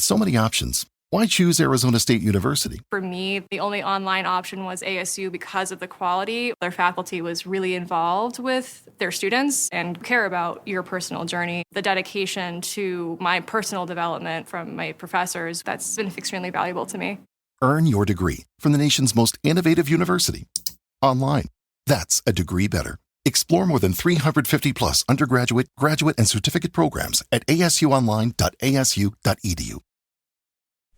With so many options, why choose Arizona State University? For me, the only online option was ASU because of the quality. Their faculty was really involved with their students and care about your personal journey. The dedication to my personal development from my professors, that's been extremely valuable to me. Earn your degree from the nation's most innovative university. Online. That's a degree better. Explore more than 350 plus undergraduate, graduate, and certificate programs at asuonline.asu.edu.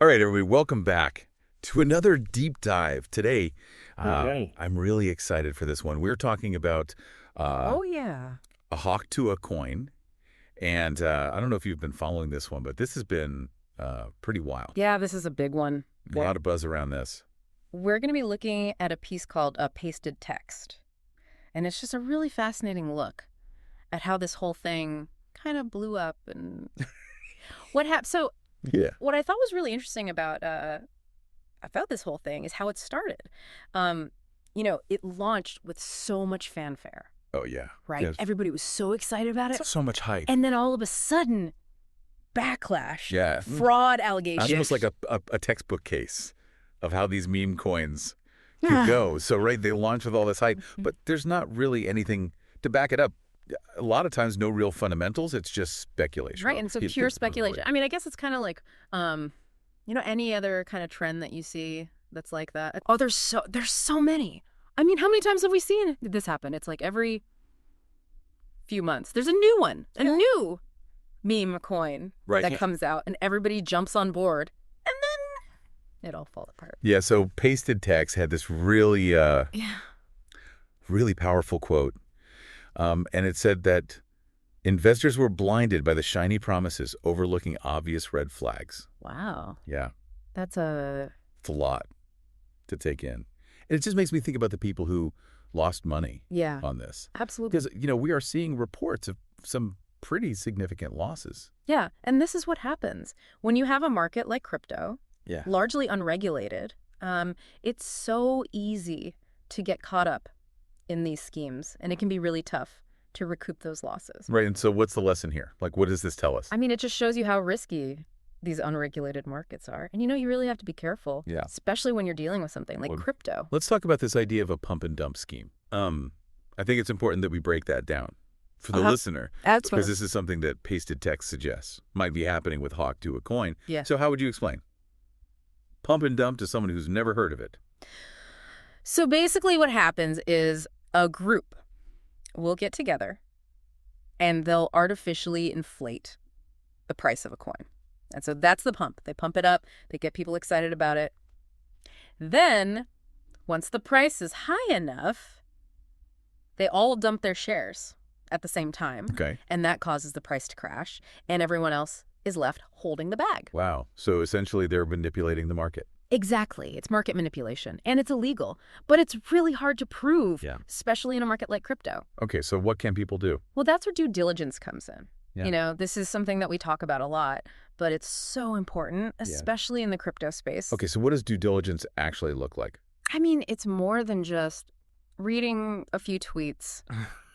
All right, everybody, welcome back to another deep dive. Today, Okay. I'm really excited for this one. We're talking about Oh, yeah. a hawk to a coin. And I don't know if you've been following this one, but this has been pretty wild. Yeah, this is a big one. A lot of buzz around this. We're going to be looking at a piece called Pasted Text. And it's just a really fascinating look at how this whole thing kind of blew up and what happened. So Yeah. what I thought was really interesting about this whole thing is how it started. It launched with so much fanfare, Oh, yeah. right? Yeah. Everybody was so excited about it. So much hype. And then all of a sudden, backlash, Yeah. fraud allegations. That's almost like a textbook case of how these meme coins could go. So, right, they launch with all this hype, but there's not really anything to back it up. A lot of times, no real fundamentals. It's just speculation. Right, and so pure speculation. I mean, I guess it's kind of like, any other kind of trend that you see that's like that. Oh, there's so many. I mean, how many times have we seen this happen? It's like every few months. There's a new one, a new meme coin that comes out, and everybody jumps on board, and then it all falls apart. Yeah, so Pasted Text had this really, really powerful quote. And it said that investors were blinded by the shiny promises, overlooking obvious red flags. Wow. Yeah. That's a... It's a lot to take in. And it just makes me think about the people who lost money on this. Absolutely. Because, we are seeing reports of some pretty significant losses. Yeah, and this is what happens. When you have a market like crypto, largely unregulated, it's so easy to get caught up in these schemes, and it can be really tough to recoup those losses. Right, and so what's the lesson here? Like, what does this tell us? I mean, it just shows you how risky these unregulated markets are. And you really have to be careful, especially when you're dealing with something like crypto. Let's talk about this idea of a pump and dump scheme. I think it's important that we break that down for the listener. Absolutely. Because this is something that Pasted Text suggests might be happening with hawk to a coin. Yeah. So how would you explain? Pump and dump to someone who's never heard of it. So basically what happens is a group will get together and they'll artificially inflate the price of a coin. And so that's the pump. They pump it up. They get people excited about it. Then, once the price is high enough, they all dump their shares at the same time. Okay. And that causes the price to crash. And everyone else is left holding the bag. Wow. So essentially they're manipulating the market. Exactly. It's market manipulation. And it's illegal. But it's really hard to prove, especially in a market like crypto. Okay. So what can people do? Well, that's where due diligence comes in. Yeah. This is something that we talk about a lot, but it's so important, especially in the crypto space. Okay. So what does due diligence actually look like? I mean, it's more than just reading a few tweets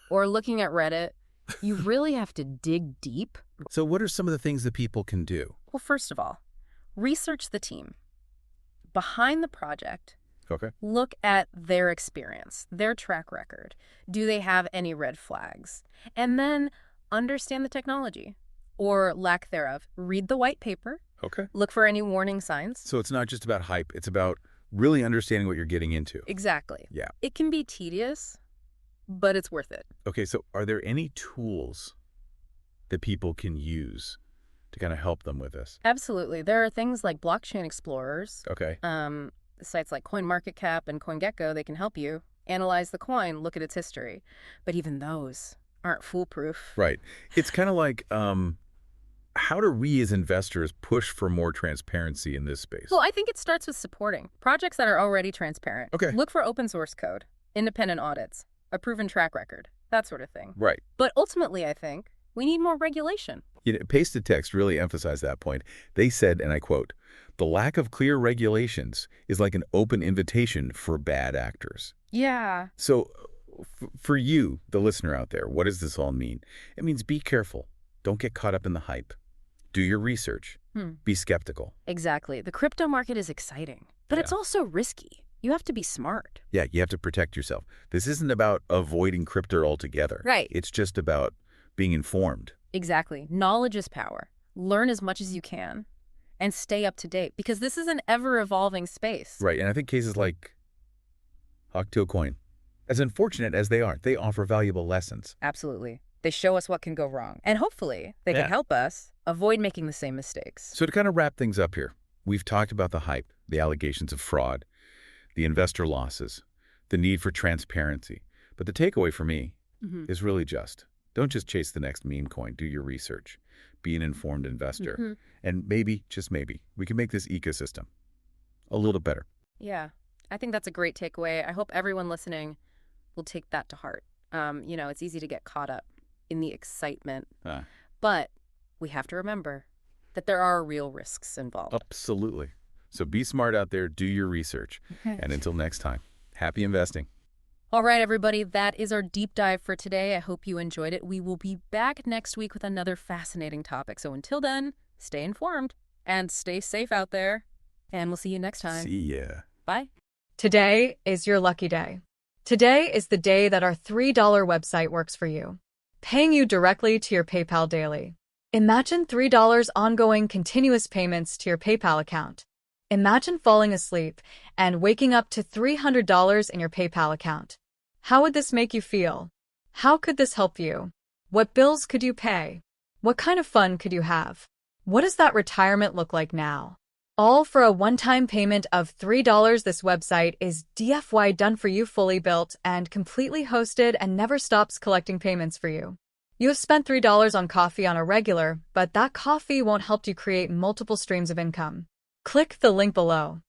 or looking at Reddit. You really have to dig deep. So what are some of the things that people can do? Well, first of all, research the team behind the project. Okay. Look at their experience, their track record. Do they have any red flags? And then understand the technology or lack thereof. Read the white paper. Okay. Look for any warning signs. So it's not just about hype. It's about really understanding what you're getting into. Exactly. Yeah. It can be tedious, but it's worth it. Okay. So are there any tools that people can use to kind of help them with this? Absolutely. There are things like blockchain explorers. Okay. Sites like CoinMarketCap and CoinGecko, they can help you analyze the coin, look at its history. But even those aren't foolproof. Right. It's kind of like, how do we as investors push for more transparency in this space? Well, I think it starts with supporting projects that are already transparent. Okay. Look for open source code, independent audits, a proven track record, that sort of thing. Right. But ultimately, I think we need more regulation. Pasted Text really emphasized that point. They said, and I quote, "The lack of clear regulations is like an open invitation for bad actors." Yeah. So for you, the listener out there, what does this all mean? It means be careful. Don't get caught up in the hype. Do your research. Be skeptical. Exactly. The crypto market is exciting, but it's also risky. You have to be smart. Yeah, you have to protect yourself. This isn't about avoiding crypto altogether. Right. It's just about being informed. Exactly. Knowledge is power. Learn as much as you can and stay up to date because this is an ever-evolving space. Right, and I think cases like Octo Coin, as unfortunate as they are, they offer valuable lessons. Absolutely. They show us what can go wrong. And hopefully they can help us avoid making the same mistakes. So to kind of wrap things up here, we've talked about the hype, the allegations of fraud, the investor losses, the need for transparency. But the takeaway for me is really just, don't just chase the next meme coin. Do your research. Be an informed investor. And maybe, just maybe, we can make this ecosystem a little better. Yeah, I think that's a great takeaway. I hope everyone listening will take that to heart. You know, it's easy to get caught up in the excitement, but we have to remember that there are real risks involved. Absolutely. So be smart out there, do your research. And until next time, happy investing. All right, everybody, that is our deep dive for today. I hope you enjoyed it. We will be back next week with another fascinating topic. So until then, stay informed and stay safe out there. And we'll see you next time. See ya. Bye. Today is your lucky day. Today is the day that our $3 website works for you, paying you directly to your PayPal daily. Imagine $3 ongoing continuous payments to your PayPal account. Imagine falling asleep and waking up to $300 in your PayPal account. How would this make you feel? How could this help you? What bills could you pay? What kind of fun could you have? What does that retirement look like now? All for a one-time payment of $3. This website is DFY done for you, fully built and completely hosted, and never stops collecting payments for you. You have spent $3 on coffee on a regular, but that coffee won't help you create multiple streams of income. Click the link below.